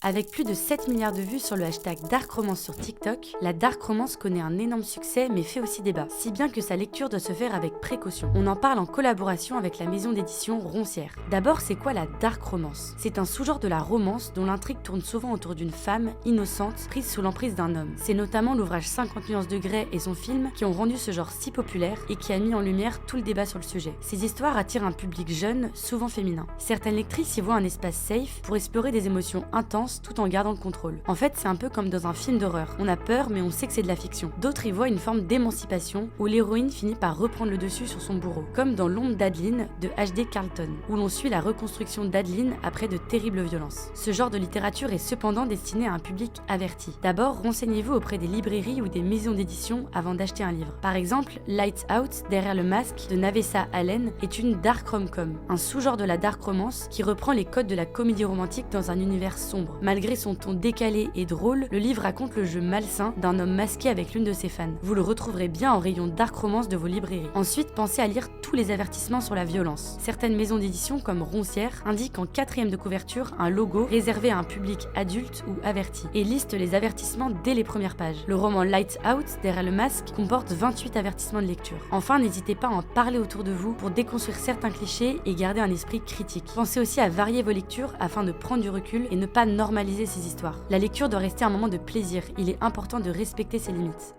Avec plus de 7 milliards de vues sur le hashtag Dark Romance sur TikTok, la Dark Romance connaît un énorme succès mais fait aussi débat, si bien que sa lecture doit se faire avec précaution. On en parle en collaboration avec la maison d'édition Roncière. D'abord, c'est quoi la Dark Romance? C'est un sous-genre de la romance dont l'intrigue tourne souvent autour d'une femme innocente prise sous l'emprise d'un homme. C'est notamment l'ouvrage 50 nuances de Grey et son film qui ont rendu ce genre si populaire et qui a mis en lumière tout le débat sur le sujet. Ces histoires attirent un public jeune, souvent féminin. Certaines lectrices y voient un espace safe pour explorer des émotions intenses tout en gardant le contrôle. En fait, c'est un peu comme dans un film d'horreur. On a peur, mais on sait que c'est de la fiction. D'autres y voient une forme d'émancipation où l'héroïne finit par reprendre le dessus sur son bourreau, comme dans L'ombre d'Adeline de H.D. Carlton, où l'on suit la reconstruction d'Adeline après de terribles violences. Ce genre de littérature est cependant destiné à un public averti. D'abord, renseignez-vous auprès des librairies ou des maisons d'édition avant d'acheter un livre. Par exemple, Lights Out, derrière le masque de Navessa Allen est une dark rom-com, un sous-genre de la dark romance qui reprend les codes de la comédie romantique dans un univers sombre. Malgré son ton décalé et drôle, le livre raconte le jeu malsain d'un homme masqué avec l'une de ses fans. Vous le retrouverez bien en rayon dark romance de vos librairies. Ensuite, pensez à lire tous les avertissements sur la violence. Certaines maisons d'édition comme Roncière indiquent en quatrième de couverture un logo réservé à un public adulte ou averti et listent les avertissements dès les premières pages. Le roman Lights Out, derrière le masque, comporte 28 avertissements de lecture. Enfin, n'hésitez pas à en parler autour de vous pour déconstruire certains clichés et garder un esprit critique. Pensez aussi à varier vos lectures afin de prendre du recul et ne pas normaliser ces histoires. La lecture doit rester un moment de plaisir, il est important de respecter ses limites.